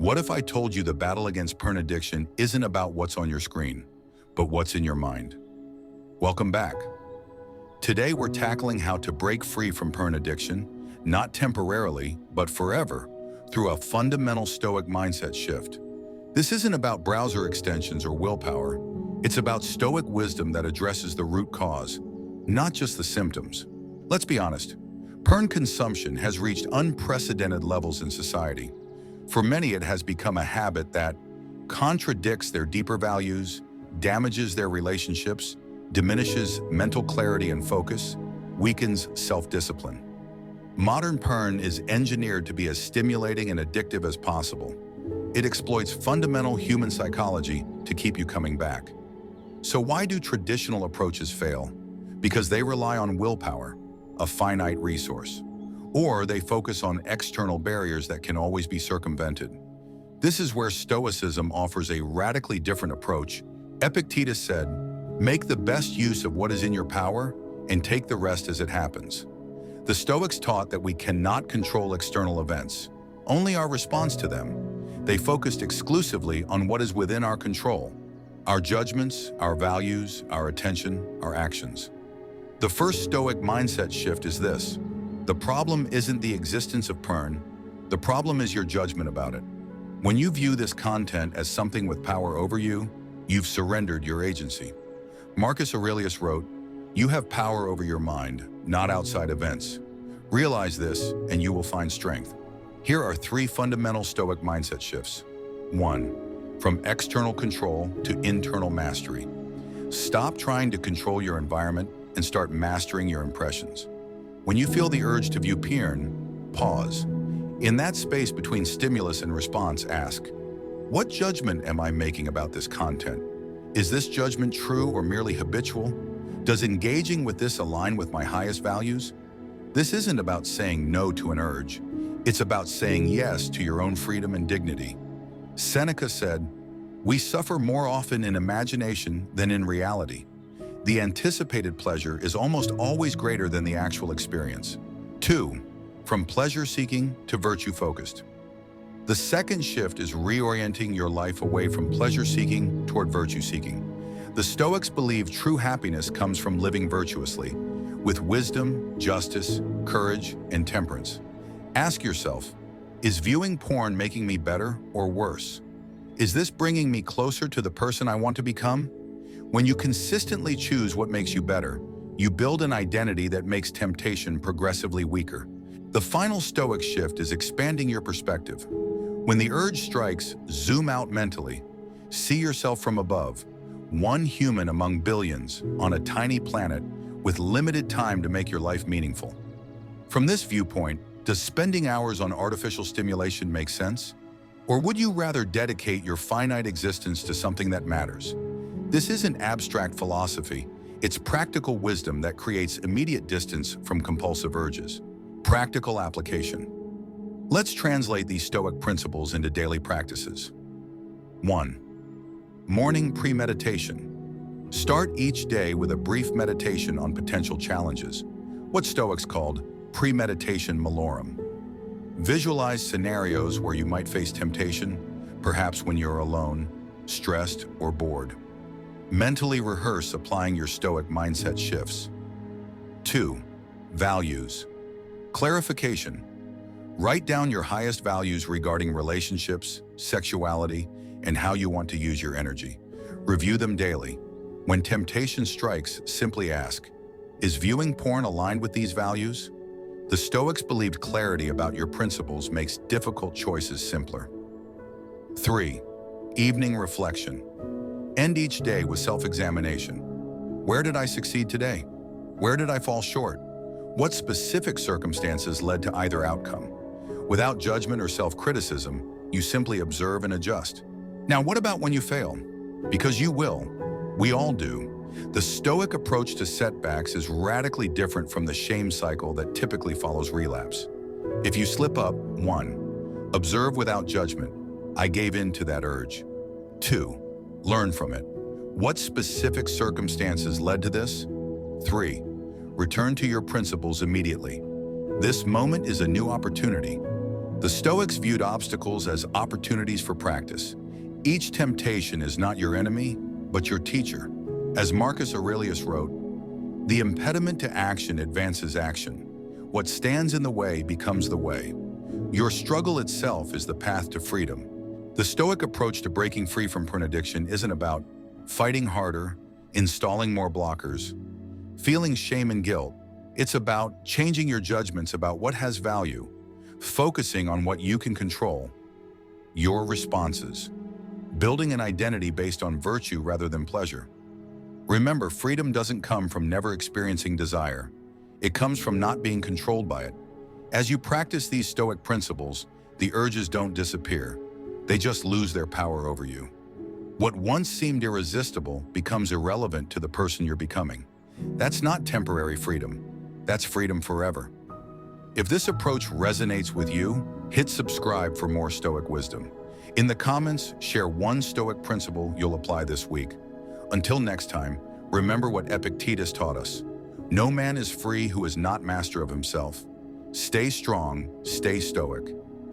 What if I told you the battle against porn addiction isn't about what's on your screen, but what's in your mind? Welcome back. Today we're tackling how to break free from porn addiction, not temporarily, but forever, through a fundamental Stoic mindset shift. This isn't about browser extensions or willpower. It's about Stoic wisdom that addresses the root cause, not just the symptoms. Let's be honest, porn consumption has reached unprecedented levels in society. For many, it has become a habit that contradicts their deeper values, damages their relationships, diminishes mental clarity and focus, weakens self-discipline. Modern porn is engineered to be as stimulating and addictive as possible. It exploits fundamental human psychology to keep you coming back. So why do traditional approaches fail? Because they rely on willpower, a finite resource, or they focus on external barriers that can always be circumvented. This is where Stoicism offers a radically different approach. Epictetus said, "Make the best use of what is in your power and take the rest as it happens." The Stoics taught that we cannot control external events, only our response to them. They focused exclusively on what is within our control: our judgments, our values, our attention, our actions. The first Stoic mindset shift is this: the problem isn't the existence of porn, the problem is your judgment about it. When you view this content as something with power over you, you've surrendered your agency. Marcus Aurelius wrote, "You have power over your mind, not outside events. Realize this, and you will find strength." Here are 3 fundamental Stoic mindset shifts. 1. From external control to internal mastery. Stop trying to control your environment and start mastering your impressions. When you feel the urge to view porn, pause. In that space between stimulus and response, ask, what judgment am I making about this content? Is this judgment true or merely habitual? Does engaging with this align with my highest values? This isn't about saying no to an urge. It's about saying yes to your own freedom and dignity. Seneca said, "We suffer more often in imagination than in reality. The anticipated pleasure is almost always greater than the actual experience." 2. From pleasure-seeking to virtue-focused. The second shift is reorienting your life away from pleasure-seeking toward virtue-seeking. The Stoics believe true happiness comes from living virtuously, with wisdom, justice, courage, and temperance. Ask yourself, is viewing porn making me better or worse? Is this bringing me closer to the person I want to become? When you consistently choose what makes you better, you build an identity that makes temptation progressively weaker. The final Stoic shift is expanding your perspective. When the urge strikes, zoom out mentally. See yourself from above, one human among billions on a tiny planet with limited time to make your life meaningful. From this viewpoint, does spending hours on artificial stimulation make sense? Or would you rather dedicate your finite existence to something that matters? This isn't abstract philosophy. It's practical wisdom that creates immediate distance from compulsive urges. Practical application. Let's translate these Stoic principles into daily practices. 1. Morning premeditation. Start each day with a brief meditation on potential challenges, what Stoics called premeditation malorum. Visualize scenarios where you might face temptation, perhaps when you're alone, stressed, or bored. Mentally rehearse applying your Stoic mindset shifts. 2. Values. Clarification. Write down your highest values regarding relationships, sexuality, and how you want to use your energy. Review them daily. When temptation strikes, simply ask, is viewing porn aligned with these values? The Stoics believed clarity about your principles makes difficult choices simpler. 3. Evening reflection. End each day with self-examination. Where did I succeed today? Where did I fall short? What specific circumstances led to either outcome? Without judgment or self-criticism, you simply observe and adjust. Now, what about when you fail? Because you will. We all do. The Stoic approach to setbacks is radically different from the shame cycle that typically follows relapse. If you slip up, 1. Observe without judgment. I gave in to that urge. 2. Learn from it. What specific circumstances led to this? 3. Return to your principles immediately. This moment is a new opportunity. The Stoics viewed obstacles as opportunities for practice. Each temptation is not your enemy, but your teacher. As Marcus Aurelius wrote, "The impediment to action advances action. What stands in the way becomes the way. Your struggle itself is the path to freedom." The Stoic approach to breaking free from porn addiction isn't about fighting harder, installing more blockers, feeling shame and guilt. It's about changing your judgments about what has value, focusing on what you can control, your responses, building an identity based on virtue rather than pleasure. Remember, freedom doesn't come from never experiencing desire. It comes from not being controlled by it. As you practice these Stoic principles, the urges don't disappear. They just lose their power over you. What once seemed irresistible becomes irrelevant to the person you're becoming. That's not temporary freedom. That's freedom forever. If this approach resonates with you, hit subscribe for more Stoic wisdom. In the comments, share one Stoic principle you'll apply this week. Until next time, remember what Epictetus taught us. No man is free who is not master of himself. Stay strong, stay Stoic.